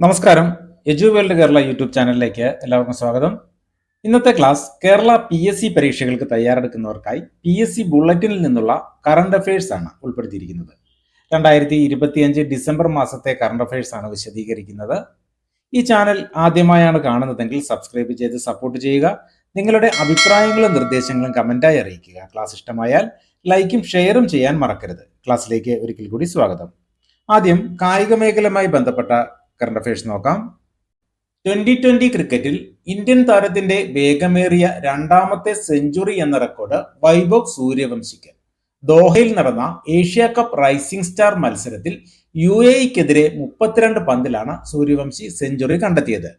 നമസ്കാരം. എജു world Kerala YouTube ചാനലിലേക്ക് എല്ലാവർക്കും സ്വാഗതം. ഇന്നത്തെ ക്ലാസ് കേരള PSC പരീക്ഷകൾക്ക് തയ്യാറെടുക്കുന്നവർക്കായി PSC ബുള്ളറ്റിനിൽ നിന്നുള്ള കറണ്ട് അഫയേഴ്സ് ആണ് ഉൾപ്പെടുത്തിയിരിക്കുന്നത്. 2025 ഡിസംബർ മാസത്തെ കറണ്ട് അഫയേഴ്സ് ആണ് വിശദീകരിക്കുന്നത്. ഈ ചാനൽ ആദ്യമായാണ് കാണുന്നതെങ്കിൽ സബ്സ്ക്രൈബ് ചെയ്ത് സപ്പോർട്ട് ചെയ്യുക. നിങ്ങളുടെ അഭിപ്രായങ്ങളും നിർദ്ദേശങ്ങളും കമന്റായി അറിയിക്കുക. ക്ലാസ് ഇഷ്ടമായാൽ ലൈക്കും ഷെയറും ചെയ്യാൻ മറക്കരുത്. ക്ലാസ്സിലേക്ക് ഒരിക്കൽ കൂടി സ്വാഗതം. ആദ്യം കായിക മേഖലയുമായി ബന്ധപ്പെട്ട കറണ്ട് അഫയേഴ്സ് നോക്കാം. 2020 ക്രിക്കറ്റിൽ ഇന്ത്യൻ താരത്തിന്റെ വേഗമേറിയ രണ്ടാമത്തെ സെഞ്ചുറി എന്ന റെക്കോർഡ് വൈഭവ് സൂര്യവംശിക്ക് ദോഹയിൽ നടന്ന ഏഷ്യ കപ്പ് റൈസിംഗ് സ്റ്റാർ മത്സരത്തിൽ UAEക്കെതിരെ 32 പന്തിലാണ് സൂര്യവംശി സെഞ്ചുറി കണ്ടെത്തിയത്.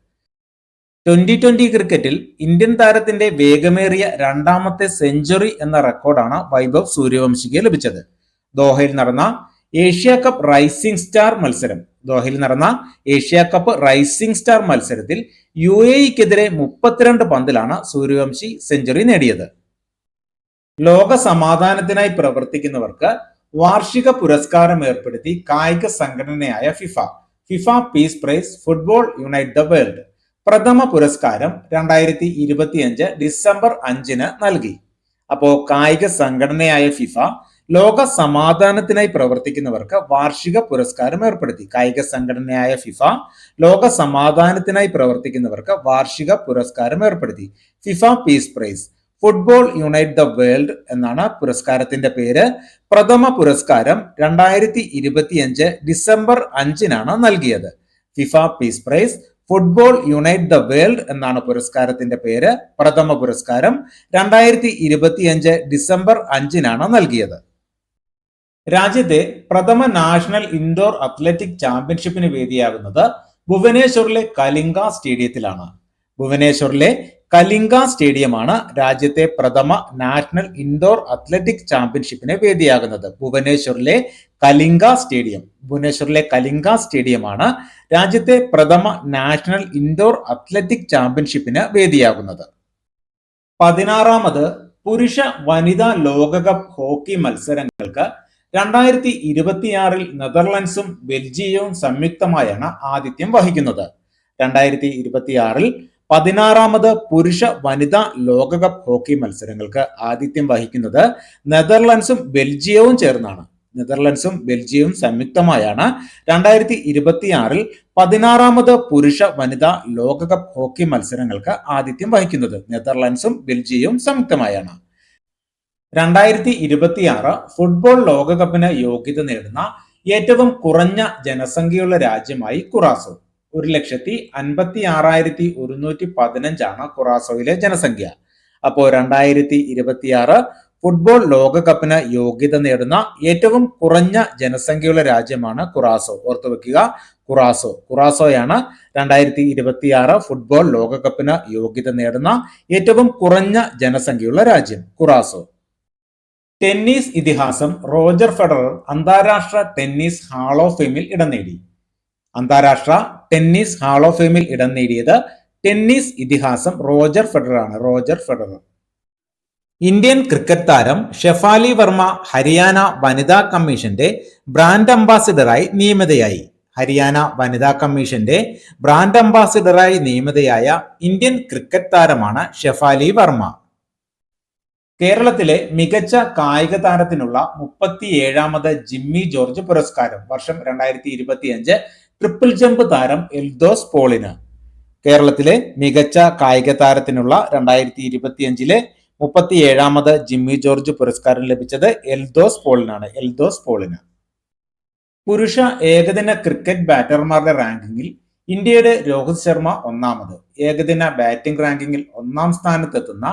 2020 ക്രിക്കറ്റിൽ ഇന്ത്യൻ താരത്തിന്റെ വേഗമേറിയ രണ്ടാമത്തെ സെഞ്ചുറി എന്ന റെക്കോർഡാണ് വൈഭവ് സൂര്യവംശിക്ക് ലഭിച്ചത്. ദോഹയിൽ നടന്ന ഏഷ്യ കപ്പ് റൈസിംഗ് സ്റ്റാർ മത്സരത്തിൽ UAEക്കെതിരെ 32 പന്തിലാണ് സൂര്യവംശി സെഞ്ചുറി നേടിയത്. ലോക സമാധാനത്തിനായി പ്രവർത്തിക്കുന്നവർക്ക് വാർഷിക പുരസ്കാരം ഏർപ്പെടുത്തി കായിക സംഘടനയായ FIFA peace prize football unite the world പ്രഥമ പുരസ്കാരം 2025 ഡിസംബർ 5 നൽകി. അപ്പോ കായിക സംഘടനയായ ഫിഫ ലോക സമാധാനത്തിനായി പ്രവർത്തിക്കുന്നവർക്ക് വാർഷിക പുരസ്കാരം ഏർപ്പെടുത്തി. കായിക സംഘടനയായ ഫിഫ ലോക സമാധാനത്തിനായി പ്രവർത്തിക്കുന്നവർക്ക് വാർഷിക പുരസ്കാരം ഏർപ്പെടുത്തി. FIFA peace prize football unite the world എന്നാണ് പുരസ്കാരത്തിന്റെ പേര്. പ്രഥമ പുരസ്കാരം 2025 ഡിസംബർ 5 നൽകിയത്. FIFA peace prize football unite the world എന്നാണ് പുരസ്കാരത്തിന്റെ പേര്. പ്രഥമ പുരസ്കാരം 2025 ഡിസംബർ 5 നൽകിയത്. രാജ്യത്തെ പ്രഥമ നാഷണൽ ഇൻഡോർ അത്ലറ്റിക് ചാമ്പ്യൻഷിപ്പിന് വേദിയാകുന്നത് ഭുവനേശ്വറിലെ കലിംഗ സ്റ്റേഡിയത്തിലാണ്. ഭുവനേശ്വറിലെ കലിംഗ സ്റ്റേഡിയമാണ് രാജ്യത്തെ പ്രഥമ നാഷണൽ ഇൻഡോർ അത്ലറ്റിക് ചാമ്പ്യൻഷിപ്പിന് വേദിയാകുന്നത്. ഭുവനേശ്വറിലെ കലിംഗ സ്റ്റേഡിയമാണ് രാജ്യത്തെ പ്രഥമ നാഷണൽ ഇൻഡോർ അത്ലറ്റിക് ചാമ്പ്യൻഷിപ്പിന് വേദിയാകുന്നത്. 16ാമത് പുരുഷ വനിതാ ലോകകപ്പ് ഹോക്കി മത്സരങ്ങൾക്ക് 2026 നെതർലൻഡ്സും ബെൽജിയവും സംയുക്തമായാണ് ആതിഥ്യം വഹിക്കുന്നത്. 2026 16ാമത് പുരുഷ വനിതാ ലോകകപ്പ് ഹോക്കി മത്സരങ്ങൾക്ക് ആതിഥ്യം വഹിക്കുന്നത് നെതർലൻഡ്സും ബെൽജിയവും ചേർന്നാണ്. നെതർലൻഡ്സും ബെൽജിയവും സംയുക്തമായാണ് 2026 16ാമത് പുരുഷ വനിതാ ലോകകപ്പ് ഹോക്കി മത്സരങ്ങൾക്ക് ആതിഥ്യം വഹിക്കുന്നത്. നെതർലൻഡ്സും ബെൽജിയവും സംയുക്തമായാണ്. 2026 ഫുട്ബോൾ ലോകകപ്പിന് യോഗ്യത നേടുന്ന ഏറ്റവും കുറഞ്ഞ ജനസംഖ്യയുള്ള രാജ്യമായി കുറാസോ. 1,56,115 കുറാസോയിലെ ജനസംഖ്യ. അപ്പോൾ 2026 ഫുട്ബോൾ ലോകകപ്പിന് യോഗ്യത നേടുന്ന ഏറ്റവും കുറഞ്ഞ ജനസംഖ്യയുള്ള രാജ്യമാണ് കുറാസോ. ഓർത്തുവെക്കുക, കുറാസോയാണ് 2026 ഫുട്ബോൾ ലോകകപ്പിന് യോഗ്യത നേടുന്ന ഏറ്റവും കുറഞ്ഞ ജനസംഖ്യയുള്ള രാജ്യം കുറാസോ. ടെന്നീസ് ഇതിഹാസം റോജർ ഫെഡറർ അന്താരാഷ്ട്ര ടെന്നീസ് ഹാൾ ഓഫ് ഫെയിമിൽ ഇടം നേടി. അന്താരാഷ്ട്ര ടെന്നീസ് ഹാൾ ഓഫ് ഫെയിമിൽ ഇടം നേടിയത് ടെന്നീസ് ഇതിഹാസം റോജർ ഫെഡറർ. ഇന്ത്യൻ ക്രിക്കറ്റ് താരം ഷെഫാലി വർമ്മ ഹരിയാന വനിതാ കമ്മീഷന്റെ ബ്രാൻഡ് അംബാസിഡറായി നിയമിതയായ ഇന്ത്യൻ ക്രിക്കറ്റ് താരമാണ് ഷെഫാലി വർമ്മ. കേരളത്തിലെ മികച്ച കായിക താരത്തിനുള്ള 37ാമത് ജിമ്മി ജോർജ് പുരസ്കാരം വർഷം 2025 ട്രിപ്പിൾ ജമ്പ് താരം എൽദോസ് പോളിന്. കേരളത്തിലെ മികച്ച കായിക താരത്തിനുള്ള 2025 37ാമത് ജിമ്മി ജോർജ് പുരസ്കാരം ലഭിച്ചത് എൽദോസ് പോളിന്. പുരുഷ ഏകദിന ക്രിക്കറ്റ് ബാറ്റർമാരുടെ റാങ്കിങ്ങിൽ ഇന്ത്യയുടെ രോഹിത് ശർമ്മ 1ാമത്. ഏകദിന ബാറ്റിംഗ് റാങ്കിങ്ങിൽ 1ാം സ്ഥാനത്തെത്തുന്ന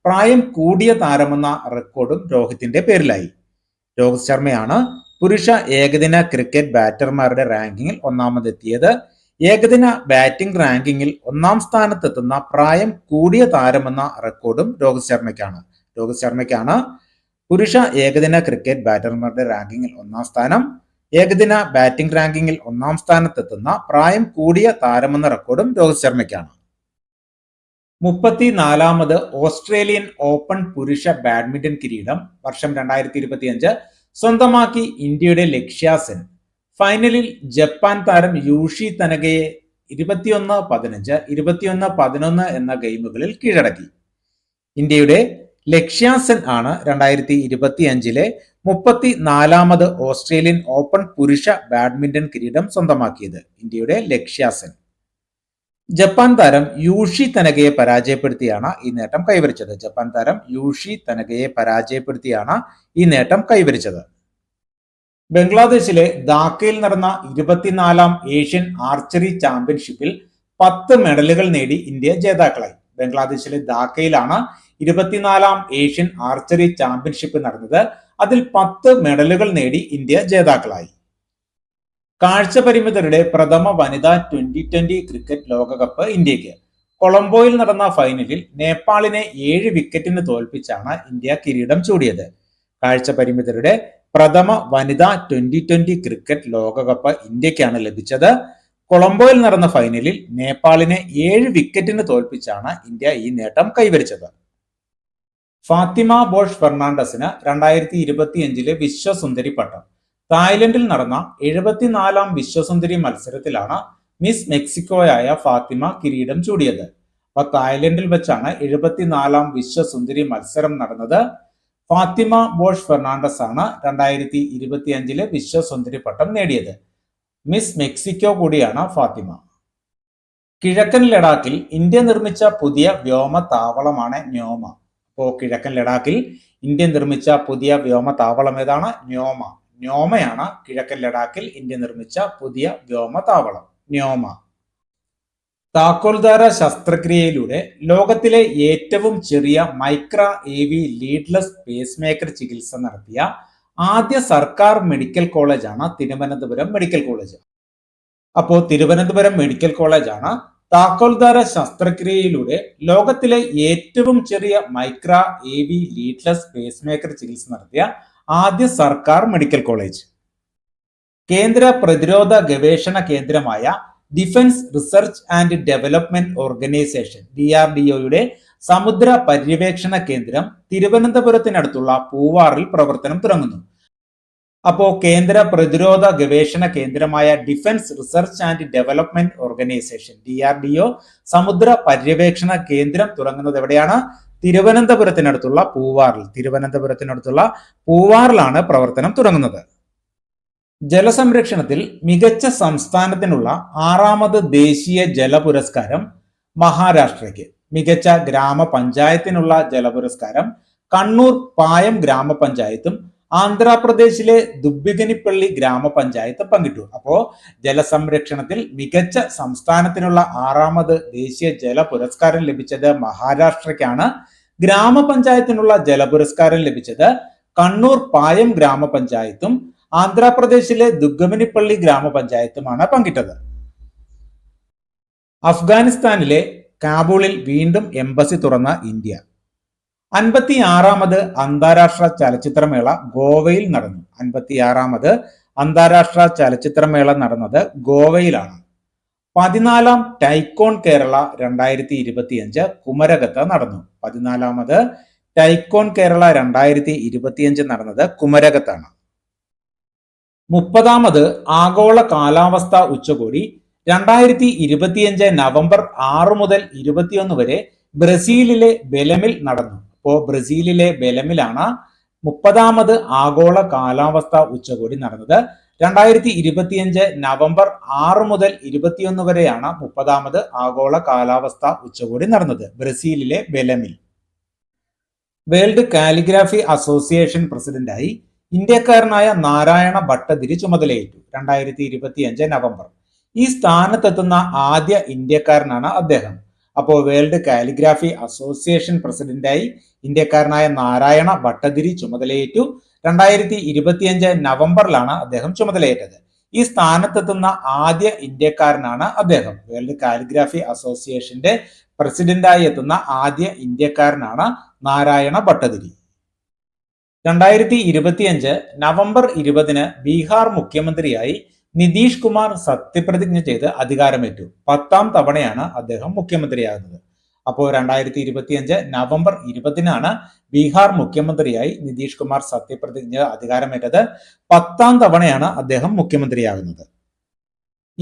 പ്രായം കൂടിയ താരമെന്ന റെക്കോർഡും രോഹിത്തിന്റെ പേരിലായി. രോഹിത് ശർമ്മയാണ് പുരുഷ ഏകദിന ക്രിക്കറ്റ് ബാറ്റർമാരുടെ റാങ്കിങ്ങിൽ 1ാമതെത്തിയത്. ഏകദിന ബാറ്റിംഗ് റാങ്കിങ്ങിൽ 1ാം സ്ഥാനത്തെത്തുന്ന പ്രായം കൂടിയ താരമെന്ന റെക്കോർഡും രോഹിത് ശർമ്മയ്ക്കാണ്. പുരുഷ ഏകദിന ക്രിക്കറ്റ് ബാറ്റർമാരുടെ റാങ്കിങ്ങിൽ 1ാം സ്ഥാനം. ഏകദിന ബാറ്റിംഗ് റാങ്കിങ്ങിൽ 1ാം സ്ഥാനത്തെത്തുന്ന പ്രായം കൂടിയ താരമെന്ന റെക്കോർഡും രോഹിത് ശർമ്മയ്ക്കാണ്. 34ാമത് ഓസ്ട്രേലിയൻ ഓപ്പൺ പുരുഷ ബാഡ്മിന്റൺ കിരീടം വർഷം 2025 സ്വന്തമാക്കി ഇന്ത്യയുടെ ലക്ഷ്യ സെൻ. ഫൈനലിൽ ജപ്പാൻ താരം യൂഷി തനകയെ 21-15, 21-11 എന്ന ഗെയിമുകളിൽ കീഴടക്കി. ഇന്ത്യയുടെ ലക്ഷ്യ സെൻ ആണ് 2025 34ാമത് ഓസ്ട്രേലിയൻ ഓപ്പൺ പുരുഷ ബാഡ്മിന്റൺ കിരീടം സ്വന്തമാക്കിയത്. ഇന്ത്യയുടെ ലക്ഷ്യ സെൻ. ജപ്പാൻ താരം യൂഷി തനകയെ പരാജയപ്പെടുത്തിയാണ് ഈ നേട്ടം കൈവരിച്ചത്. ജപ്പാൻ താരം യൂഷി തനകയെ പരാജയപ്പെടുത്തിയാണ് ഈ നേട്ടം കൈവരിച്ചത്. ബംഗ്ലാദേശിലെ ധാക്കയിൽ നടന്ന 24ാം ഏഷ്യൻ ആർച്ചറി ചാമ്പ്യൻഷിപ്പിൽ 10 മെഡലുകൾ നേടി ഇന്ത്യ ജേതാക്കളായി. ബംഗ്ലാദേശിലെ ധാക്കയിലാണ് 24ാം ഏഷ്യൻ ആർച്ചറി ചാമ്പ്യൻഷിപ്പ് നടന്നത്. അതിൽ 10 മെഡലുകൾ നേടി ഇന്ത്യ ജേതാക്കളായി. കാഴ്ച പരിമിതരുടെ പ്രഥമ വനിതാ 2020 ക്രിക്കറ്റ് ലോകകപ്പ് ഇന്ത്യക്ക്. കൊളംബോയിൽ നടന്ന ഫൈനലിൽ നേപ്പാളിനെ 7 വിക്കറ്റിന് തോൽപ്പിച്ചാണ് ഇന്ത്യ കിരീടം ചൂടിയത്. കാഴ്ച പരിമിതരുടെ പ്രഥമ വനിതാ 2020 ക്രിക്കറ്റ് ലോകകപ്പ് ഇന്ത്യക്കാണ് ലഭിച്ചത്. കൊളംബോയിൽ നടന്ന ഫൈനലിൽ നേപ്പാളിനെ 7 വിക്കറ്റിന് തോൽപ്പിച്ചാണ് ഇന്ത്യ ഈ നേട്ടം കൈവരിച്ചത്. ഫാത്തിമ ബോഷ് ഫെർണാണ്ടസിന് 2025 വിശ്വസുന്ദരി പട്ടം. തായ്ലൻഡിൽ നടന്ന 74ാം വിശ്വസുന്ദരി മത്സരത്തിലാണ് മിസ് മെക്സിക്കോയായ ഫാത്തിമ കിരീടം ചൂടിയത്. അപ്പൊ തായ്ലൻഡിൽ വെച്ചാണ് 74ാം വിശ്വസുന്ദരി മത്സരം നടന്നത്. ഫാത്തിമ ബോഷ് ഫെർണാണ്ടസ് ആണ് 2025 വിശ്വസുന്ദരി പട്ടം നേടിയത്. മിസ് മെക്സിക്കോ കൂടിയാണ് ഫാത്തിമ. കിഴക്കൻ ലഡാക്കിൽ ഇന്ത്യ നിർമ്മിച്ച പുതിയ വ്യോമതാവളമാണ് ന്യോമ. അപ്പോൾ കിഴക്കൻ ലഡാക്കിൽ ഇന്ത്യ നിർമ്മിച്ച പുതിയ വ്യോമതാവളം ഏതാണ്? ന്യോമ. ന്യോമയാണ് കിഴക്കൻ ലഡാക്കിൽ ഇന്ത്യ നിർമ്മിച്ച പുതിയ വ്യോമതാവളം. ന്യോമ. താക്കോൽദാര ശസ്ത്രക്രിയയിലൂടെ ലോകത്തിലെ ഏറ്റവും ചെറിയ micro AV leadless pace maker ചികിത്സ നടത്തിയ ആദ്യ സർക്കാർ മെഡിക്കൽ കോളേജാണ് തിരുവനന്തപുരം മെഡിക്കൽ കോളേജ്. അപ്പോ തിരുവനന്തപുരം മെഡിക്കൽ കോളേജാണ് താക്കോൽദാര ശസ്ത്രക്രിയയിലൂടെ ലോകത്തിലെ ഏറ്റവും ചെറിയ micro AV leadless pace maker ചികിത്സ നടത്തിയ ആദ്യ സർക്കാർ മെഡിക്കൽ കോളേജ്. കേന്ദ്ര പ്രതിരോധ ഗവേഷണ കേന്ദ്രമായ defence research and development organisation DRDOയുടെ സമുദ്ര പര്യവേക്ഷണ കേന്ദ്രം തിരുവനന്തപുരത്തിനടുത്തുള്ള പൂവാറിൽ പ്രവർത്തനം തുടങ്ങുന്നു. അപ്പോ കേന്ദ്ര പ്രതിരോധ ഗവേഷണ കേന്ദ്രമായ defence research and development organisation DRDO സമുദ്ര പര്യവേക്ഷണ കേന്ദ്രം തുടങ്ങുന്നത് എവിടെയാണ്? തിരുവനന്തപുരത്തിനടുത്തുള്ള പൂവാറിൽ. തിരുവനന്തപുരത്തിനടുത്തുള്ള പൂവാറിലാണ് പ്രവർത്തനം തുടങ്ങുന്നത്. ജലസംരക്ഷണത്തിൽ മികച്ച സംസ്ഥാനത്തിനുള്ള 6ാമത് ദേശീയ ജല പുരസ്കാരം മഹാരാഷ്ട്രയ്ക്ക്. മികച്ച ഗ്രാമപഞ്ചായത്തിനുള്ള ജലപുരസ്കാരം കണ്ണൂർ പായം ഗ്രാമപഞ്ചായത്തും ആന്ധ്രാപ്രദേശിലെ ദുബ്ബിഗനിപ്പള്ളി ഗ്രാമപഞ്ചായത്തും പങ്കിട്ടു. അപ്പോ ജലസംരക്ഷണത്തിൽ മികച്ച സംസ്ഥാനത്തിനുള്ള 6ാമത് ദേശീയ ജല പുരസ്കാരം ലഭിച്ചത് മഹാരാഷ്ട്രയ്ക്കാണ്. ഗ്രാമപഞ്ചായത്തിനുള്ള ജലപുരസ്കാരം ലഭിച്ചത് കണ്ണൂർ പായം ഗ്രാമപഞ്ചായത്തും ആന്ധ്രാപ്രദേശിലെ ദുഗ്ഗമനിപ്പള്ളി ഗ്രാമപഞ്ചായത്തുമാണ് പങ്കിട്ടത്. അഫ്ഗാനിസ്ഥാനിലെ കാബൂളിൽ വീണ്ടും എംബസി തുറന്ന ഇന്ത്യ. 56ാമത് അന്താരാഷ്ട്ര ചലച്ചിത്രമേള ഗോവയിൽ നടന്നു. 56ാമത് അന്താരാഷ്ട്ര ചലച്ചിത്രമേള നടന്നത് ഗോവയിലാണ്. 14ാം ടൈക്കോൺ കേരള 2025 കുമരകത്ത് നടന്നു. 14ാമത് ടൈക്കോൺ കേരള 2025 നടന്നത് കുമരകത്താണ്. 30ാമത് ആഗോള കാലാവസ്ഥ ഉച്ചകോടി 2025 നവംബർ 6 മുതൽ 21 വരെ ബ്രസീലിലെ ബെലമിൽ നടന്നു. അപ്പോ ബ്രസീലിലെ ബെലമിലാണ് 30ാമത് ആഗോള കാലാവസ്ഥ ഉച്ചകോടി നടന്നത്. 2025 നവംബർ 6 മുതൽ 21 വരെയാണ് 30ാമത് ആഗോള കാലാവസ്ഥ ഉച്ചകോടി നടന്നത് ബ്രസീലിലെ ബെലമിൽ. വേൾഡ് കാലിഗ്രാഫി അസോസിയേഷൻ പ്രസിഡന്റായി ഇന്ത്യക്കാരനായ നാരായണ ഭട്ടതിരി ചുമതലയേറ്റു. 2025 നവംബർ. ഈ സ്ഥാനത്തെത്തുന്ന ആദ്യ ഇന്ത്യക്കാരനാണ് അദ്ദേഹം. അപ്പോൾ വേൾഡ് കാലിഗ്രാഫി അസോസിയേഷൻ പ്രസിഡന്റായി ഇന്ത്യക്കാരനായ നാരായണ ഭട്ടതിരി ചുമതലയേറ്റു. 2025 നവംബറിലാണ് അദ്ദേഹം ചുമതലയേറ്റത്. ഈ സ്ഥാനത്തെത്തുന്ന ആദ്യ ഇന്ത്യക്കാരനാണ് അദ്ദേഹം. വേൾഡ് കാലിഗ്രാഫി അസോസിയേഷന്റെ പ്രസിഡന്റായി എത്തുന്ന ആദ്യ ഇന്ത്യക്കാരനാണ് നാരായണ ഭട്ടതിരി. 2025 നവംബർ 20 ബീഹാർ മുഖ്യമന്ത്രിയായി നിതീഷ് കുമാർ സത്യപ്രതിജ്ഞ ചെയ്ത് അധികാരമേറ്റു. 10ാം തവണയാണ് അദ്ദേഹം മുഖ്യമന്ത്രിയാകുന്നത്. അപ്പോൾ 2025 നവംബർ 20 ബീഹാർ മുഖ്യമന്ത്രിയായി നിതീഷ് കുമാർ സത്യപ്രതിജ്ഞ അധികാരമേറ്റത്. 10ാം തവണയാണ് അദ്ദേഹം മുഖ്യമന്ത്രിയാകുന്നത്.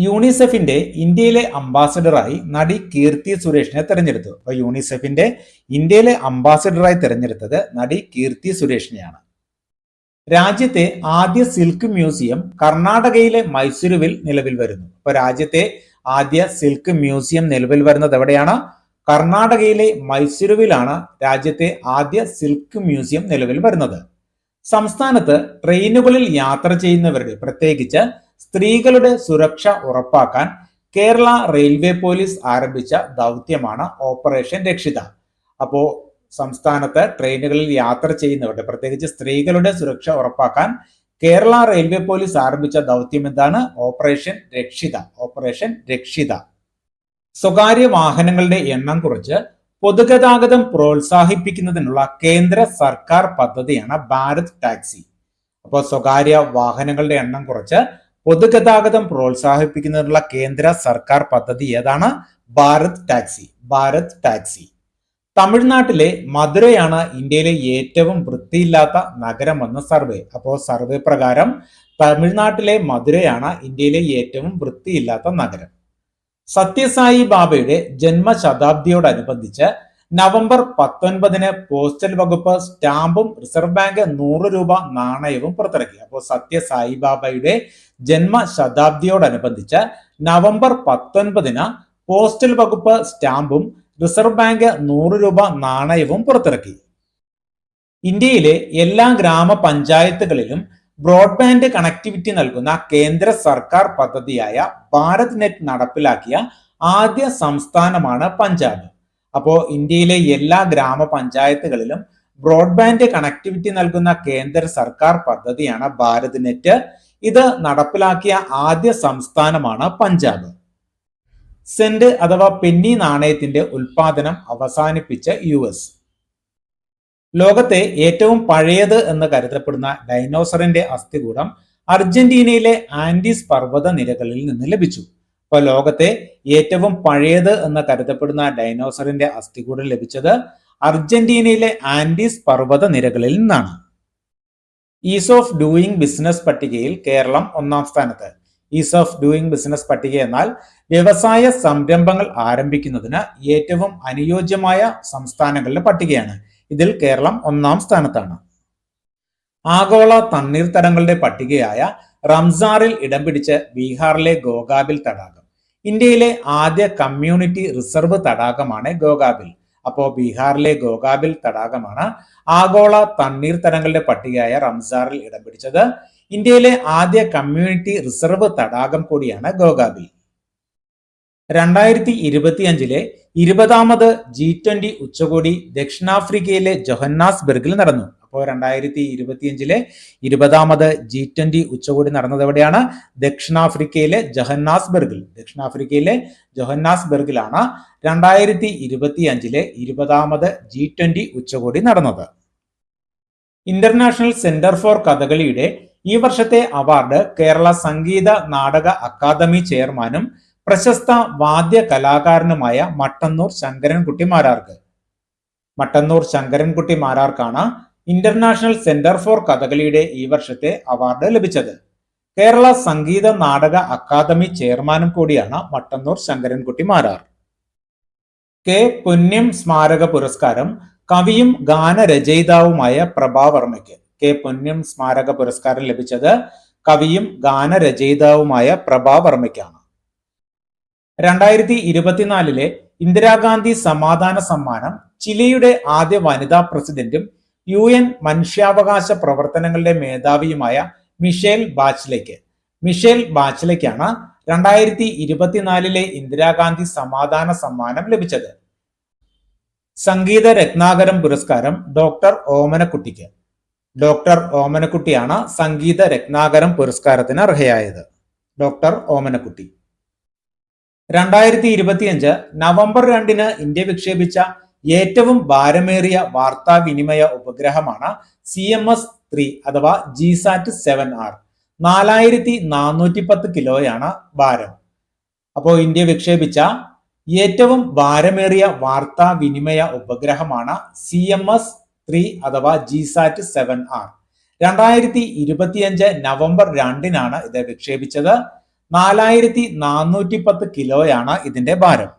യൂണിസെഫിന്റെ ഇന്ത്യയിലെ അംബാസഡറായി നടി കീർത്തി സുരേഷിനെ തെരഞ്ഞെടുത്തു. അപ്പൊ യൂണിസെഫിന്റെ ഇന്ത്യയിലെ അംബാസഡറായി തെരഞ്ഞെടുത്തത് നടി കീർത്തി സുരേഷിനെയാണ്. രാജ്യത്തെ ആദ്യ സിൽക്ക് മ്യൂസിയം കർണാടകയിലെ മൈസൂരുവിൽ നിലവിൽ വരുന്നു. അപ്പൊ രാജ്യത്തെ ആദ്യ സിൽക്ക് മ്യൂസിയം നിലവിൽ വരുന്നത് എവിടെയാണ്? കർണാടകയിലെ മൈസൂരുവിലാണ് രാജ്യത്തെ ആദ്യ സിൽക്ക് മ്യൂസിയം നിലവിൽ വരുന്നത്. സംസ്ഥാനത്ത് ട്രെയിനുകളിൽ യാത്ര ചെയ്യുന്നവരുടെ, പ്രത്യേകിച്ച് സ്ത്രീകളുടെ സുരക്ഷ ഉറപ്പാക്കാൻ കേരള റെയിൽവേ പോലീസ് ആരംഭിച്ച ദൗത്യമാണ് ഓപ്പറേഷൻ രക്ഷിത. അപ്പോ സംസ്ഥാനത്ത് ട്രെയിനുകളിൽ യാത്ര ചെയ്യുന്നവരുടെ, പ്രത്യേകിച്ച് സ്ത്രീകളുടെ സുരക്ഷ ഉറപ്പാക്കാൻ കേരള റെയിൽവേ പോലീസ് ആരംഭിച്ച ദൗത്യം എന്താണ്? ഓപ്പറേഷൻ രക്ഷിത. ഓപ്പറേഷൻ രക്ഷിത. സ്വകാര്യ വാഹനങ്ങളുടെ എണ്ണം കുറച്ച് പൊതുഗതാഗതം പ്രോത്സാഹിപ്പിക്കുന്നതിനുള്ള കേന്ദ്ര സർക്കാർ പദ്ധതിയാണ് ഭാരത് ടാക്സി. അപ്പോൾ സ്വകാര്യ വാഹനങ്ങളുടെ എണ്ണം കുറച്ച് പൊതുഗതാഗതം പ്രോത്സാഹിപ്പിക്കുന്നതിനുള്ള കേന്ദ്ര സർക്കാർ പദ്ധതി ഏതാണ്? ഭാരത് ടാക്സി. ഭാരത് ടാക്സി. തമിഴ്നാട്ടിലെ മധുരയാണ് ഇന്ത്യയിലെ ഏറ്റവും വൃത്തിയില്ലാത്ത നഗരമെന്ന സർവേ. അപ്പോൾ സർവേ പ്രകാരം തമിഴ്നാട്ടിലെ മധുരയാണ് ഇന്ത്യയിലെ ഏറ്റവും വൃത്തിയില്ലാത്ത നഗരം. സത്യസായി ബാബയുടെ ജന്മശതാബ്ദിയോടനുബന്ധിച്ച് നവംബർ 19 പോസ്റ്റൽ വകുപ്പ് സ്റ്റാമ്പും റിസർവ് ബാങ്ക് 100 രൂപ നാണയവും പുറത്തിറക്കി. അപ്പോൾ സത്യസായി ബാബയുടെ ജന്മശതാബ്ദിയോടനുബന്ധിച്ച് നവംബർ 19 പോസ്റ്റൽ വകുപ്പ് സ്റ്റാമ്പും റിസർവ് ബാങ്ക് 100 രൂപ നാണയവും പുറത്തിറക്കി. ഇന്ത്യയിലെ എല്ലാ ഗ്രാമപഞ്ചായത്തുകളിലും ബ്രോഡ്ബാൻഡ് കണക്ടിവിറ്റി നൽകുന്ന കേന്ദ്ര സർക്കാർ പദ്ധതിയായ ഭാരത് നെറ്റ് നടപ്പിലാക്കിയ ആദ്യ സംസ്ഥാനമാണ് പഞ്ചാബ്. അപ്പോൾ ഇന്ത്യയിലെ എല്ലാ ഗ്രാമപഞ്ചായത്തുകളിലും ബ്രോഡ്ബാൻഡ് കണക്ടിവിറ്റി നൽകുന്ന കേന്ദ്ര സർക്കാർ പദ്ധതിയാണ് ഭാരത് നെറ്റ്. ഇത് നടപ്പിലാക്കിയ ആദ്യ സംസ്ഥാനമാണ് പഞ്ചാബ്. സെന്റ് അഥവാ പെന്നി നാണയത്തിന്റെ ഉൽപാദനം അവസാനിപ്പിച്ച US. ലോകത്തെ ഏറ്റവും പഴയത് എന്ന് കരുതപ്പെടുന്ന ഡൈനോസറിന്റെ അസ്ഥികൂടം അർജന്റീനയിലെ ആൻഡീസ് പർവ്വത നിരകളിൽ നിന്ന് ലഭിച്ചു. അപ്പോൾ ലോകത്തെ ഏറ്റവും പഴയത് എന്ന് കരുതപ്പെടുന്ന ഡൈനോസറിന്റെ അസ്ഥികൂടം ലഭിച്ചത് അർജന്റീനയിലെ ആൻഡീസ് പർവ്വത നിരകളിൽ നിന്നാണ്. ഈസ് ഓഫ് ഡൂയിങ് ബിസിനസ് പട്ടികയിൽ കേരളം 1-ാം സ്ഥാനത്ത്. ഈസ് ഓഫ് ഡൂയിങ് ബിസിനസ് പട്ടിക എന്നാൽ വ്യവസായ സംരംഭങ്ങൾ ആരംഭിക്കുന്നതിന് ഏറ്റവും അനുയോജ്യമായ സംസ്ഥാനങ്ങളുടെ പട്ടികയാണ്. ഇതിൽ കേരളം 1-ാം സ്ഥാനത്താണ്. ആഗോള തണ്ണീർത്തടങ്ങളുടെ പട്ടികയായ റംസാറിൽ ഇടം പിടിച്ച് ബീഹാറിലെ ഗോഗാബിൽ തടാകം. ഇന്ത്യയിലെ ആദ്യ കമ്മ്യൂണിറ്റി റിസർവ് തടാകമാണ് ഗോഗാബിൽ. അപ്പോ ബീഹാറിലെ ഗോഗാബിൽ തടാകമാണ് ആഗോള തണ്ണീർത്തടങ്ങളുടെ പട്ടികയായ റംസാറിൽ ഇടം പിടിച്ചത്. ഇന്ത്യയിലെ ആദ്യ കമ്മ്യൂണിറ്റി റിസർവ് തടാകം കൂടിയാണ് ഗോഗാബിൽ. 2025 20ാമത് G20 ഉച്ചകോടി ദക്ഷിണാഫ്രിക്കയിലെ ജോഹന്നാസ്ബർഗിൽ നടന്നു. അപ്പോൾ 2025 20ാമത് G20 ഉച്ചകോടി നടന്നത് എവിടെയാണ്? ദക്ഷിണാഫ്രിക്കയിലെ ജോഹന്നാസ്ബർഗിൽ. ദക്ഷിണാഫ്രിക്കയിലെ ജോഹന്നാസ്ബർഗിലാണ് 2025 20ാമത് G20 ഉച്ചകോടി നടന്നത്. ഇന്റർനാഷണൽ സെന്റർ ഫോർ കഥകളിയുടെ ഈ വർഷത്തെ അവാർഡ് കേരള സംഗീത നാടക അക്കാദമി ചെയർമാനും പ്രശസ്ത വാദ്യ കലാകാരനുമായ മട്ടന്നൂർ ശങ്കരൻകുട്ടി മാരാർക്ക്. മട്ടന്നൂർ ശങ്കരൻകുട്ടി മാരാർക്കാണ് ഇന്റർനാഷണൽ സെന്റർ ഫോർ കഥകളിയുടെ ഈ വർഷത്തെ അവാർഡ് ലഭിച്ചത്. കേരള സംഗീത നാടക അക്കാദമി ചെയർമാനും കൂടിയാണ് മട്ടന്നൂർ ശങ്കരൻകുട്ടി മാരാർ. കെ പുണ്യം സ്മാരക പുരസ്കാരം കവിയും ഗാനരചയിതാവുമായ പ്രഭാവർമ്മയ്ക്ക്. കെ പുണ്യം സ്മാരക പുരസ്കാരം ലഭിച്ചത് കവിയും ഗാനരചയിതാവുമായ പ്രഭാവർമ്മയ്ക്കാണ്. 2024 ഇന്ദിരാഗാന്ധി സമാധാന സമ്മാനം ചിലിയുടെ ആദ്യ വനിതാ പ്രസിഡന്റും UN മനുഷ്യാവകാശ പ്രവർത്തനങ്ങളുടെ മേധാവിയുമായ മിഷേൽ ബാച്ലെയ്ക്ക്. മിഷേൽ ബാച്ലെയ്ക്കാണ് 2024 ഇന്ദിരാഗാന്ധി സമാധാന സമ്മാനം ലഭിച്ചത്. സംഗീത രത്നാകരം പുരസ്കാരം ഡോക്ടർ ഓമനക്കുട്ടിക്ക്. ഡോക്ടർ ഓമനക്കുട്ടിയാണ് സംഗീത രത്നാകരം പുരസ്കാരത്തിന് അർഹയായത്. ഡോക്ടർ ഓമനക്കുട്ടി. 2025 നവംബർ 2 ഇന്ത്യ വിക്ഷേപിച്ച ഏറ്റവും ഭാരമേറിയ വാർത്താവിനിമയ ഉപഗ്രഹമാണ് CMS-3 അഥവാ GSAT-7R. 4410 കിലോയാണ് ഭാരം. അപ്പോൾ ഇന്ത്യ വിക്ഷേപിച്ച ഏറ്റവും ഭാരമേറിയ വാർത്താവിനിമയ ഉപഗ്രഹമാണ് CMS-3 അഥവാ GSAT-7R. 2025 നവംബർ 2 ഇത് വിക്ഷേപിച്ചത്. 4410 കിലോയാണ് ഇതിന്റെ ഭാരം.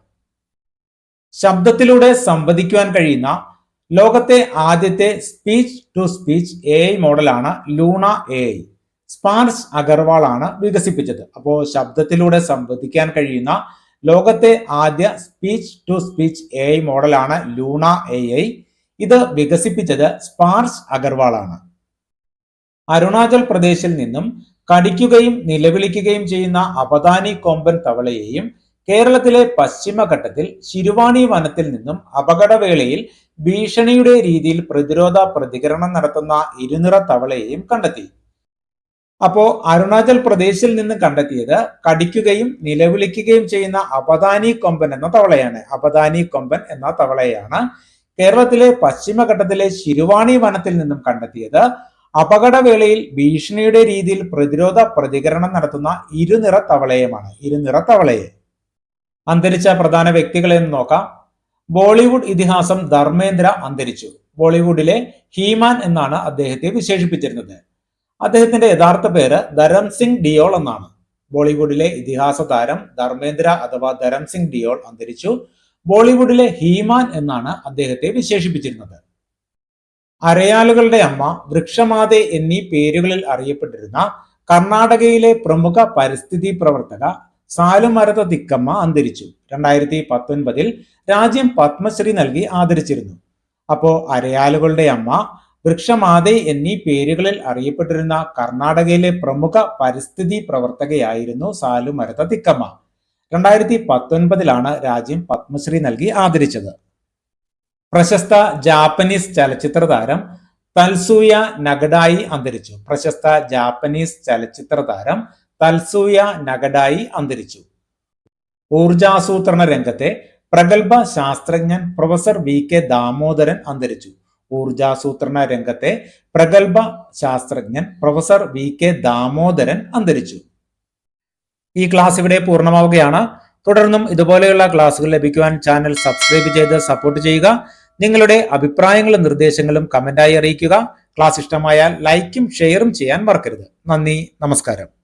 ശബ്ദത്തിലൂടെ സംവദിക്കുവാൻ കഴിയുന്ന ലോകത്തെ ആദ്യത്തെ സ്പീച്ച് ടു സ്പീച്ച് AI മോഡലാണ് ലൂണ AI. സ്പാർസ് അഗർവാൾ ആണ് വികസിപ്പിച്ചത്. അപ്പോൾ ശബ്ദത്തിലൂടെ സംവദിക്കാൻ കഴിയുന്ന ലോകത്തെ ആദ്യ സ്പീച്ച് ടു സ്പീച്ച് AI മോഡലാണ് ലൂണ AI. ഇത് വികസിപ്പിച്ചത് സ്പാർസ് അഗർവാൾ ആണ്. അരുണാചൽ പ്രദേശിൽ നിന്നും കടിക്കുകയും നിലവിളിക്കുകയും ചെയ്യുന്ന അപദാനി കൊമ്പൻ തവളയെയും കേരളത്തിലെ പശ്ചിമഘട്ടത്തിൽ ശിരുവാണി വനത്തിൽ നിന്നും അപകടവേളയിൽ ഭീഷണിയുടെ രീതിയിൽ പ്രതിരോധ പ്രതികരണം നടത്തുന്ന ഇരുനിറ തവളയെയും കണ്ടെത്തി. അപ്പോ അരുണാചൽ പ്രദേശിൽ നിന്ന് കണ്ടെത്തിയത് കടിക്കുകയും നിലവിളിക്കുകയും ചെയ്യുന്ന അപദാനി കൊമ്പൻ എന്ന തവളയാണ്. അപദാനി കൊമ്പൻ എന്ന തവളയാണ്. കേരളത്തിലെ പശ്ചിമഘട്ടത്തിലെ ശിരുവാണി വനത്തിൽ നിന്നും കണ്ടെത്തിയത് അപകടവേളയിൽ ഭീഷണിയുടെ രീതിയിൽ പ്രതിരോധ പ്രതികരണം നടത്തുന്ന ഇരുനിറ തവളയുമാണ്. ഇരുനിറ തവളയെ. അന്തരിച്ച പ്രധാന വ്യക്തികളെ നോക്കാം. ബോളിവുഡ് ഇതിഹാസം ധർമ്മേന്ദ്ര അന്തരിച്ചു. ബോളിവുഡിലെ ഹീമാൻ എന്നാണ് അദ്ദേഹത്തെ വിശേഷിപ്പിച്ചിരുന്നത്. അദ്ദേഹത്തിന്റെ യഥാർത്ഥ പേര് ധരം സിംഗ് ഡിയോൾ എന്നാണ്. ബോളിവുഡിലെ ഇതിഹാസ താരം ധർമ്മേന്ദ്ര അഥവാ ധരം സിംഗ് ഡിയോൾ അന്തരിച്ചു. ബോളിവുഡിലെ ഹീമാൻ എന്നാണ് അദ്ദേഹത്തെ വിശേഷിപ്പിച്ചിരുന്നത്. അരയാലുകളുടെ അമ്മ, വൃക്ഷമാതെ എന്നീ പേരുകളിൽ അറിയപ്പെട്ടിരുന്ന കർണാടകയിലെ പ്രമുഖ പരിസ്ഥിതി പ്രവർത്തക സാലുമരത തിക്കമ്മ അന്തരിച്ചു. 2019 രാജ്യം പത്മശ്രീ നൽകി ആദരിച്ചിരുന്നു. അപ്പോ അരയാലുകളുടെ അമ്മ, വൃക്ഷമാതെ എന്നീ പേരുകളിൽ അറിയപ്പെട്ടിരുന്ന കർണാടകയിലെ പ്രമുഖ പരിസ്ഥിതി പ്രവർത്തകയായിരുന്നു സാലുമരത തിക്കമ്മ. 2019 രാജ്യം പത്മശ്രീ നൽകി ആദരിച്ചത്. പ്രശസ്ത ജാപ്പനീസ് ചലച്ചിത്ര താരം തൽസൂയ നഗഡായി അന്തരിച്ചു. പ്രശസ്ത ജാപ്പനീസ് ചലച്ചിത്ര താരം തൽസൂയ നഗഡായി അന്തരിച്ചു. ഊർജാസൂത്രണ രംഗത്തെ പ്രഗത്ഭ ശാസ്ത്രജ്ഞൻ പ്രൊഫസർ VK ദാമോദരൻ അന്തരിച്ചു. ഊർജാസൂത്രണ രംഗത്തെ പ്രഗത്ഭ ശാസ്ത്രജ്ഞൻ പ്രൊഫസർ VK ദാമോദരൻ അന്തരിച്ചു. ഈ ക്ലാസ് ഇവിടെ പൂർണ്ണമാവുകയാണ്. തുടർന്നും ഇതുപോലെയുള്ള ക്ലാസ്സുകൾ ലഭിക്കുവാൻ ചാനൽ സബ്സ്ക്രൈബ് ചെയ്ത് സപ്പോർട്ട് ചെയ്യുക. നിങ്ങളുടെ അഭിപ്രായങ്ങളും നിർദ്ദേശങ്ങളും കമന്റായി അറിയിക്കുക. ക്ലാസ് ഇഷ്ടമായാൽ ലൈക്കും ഷെയറും ചെയ്യാൻ മറക്കരുത്. നന്ദി, നമസ്കാരം.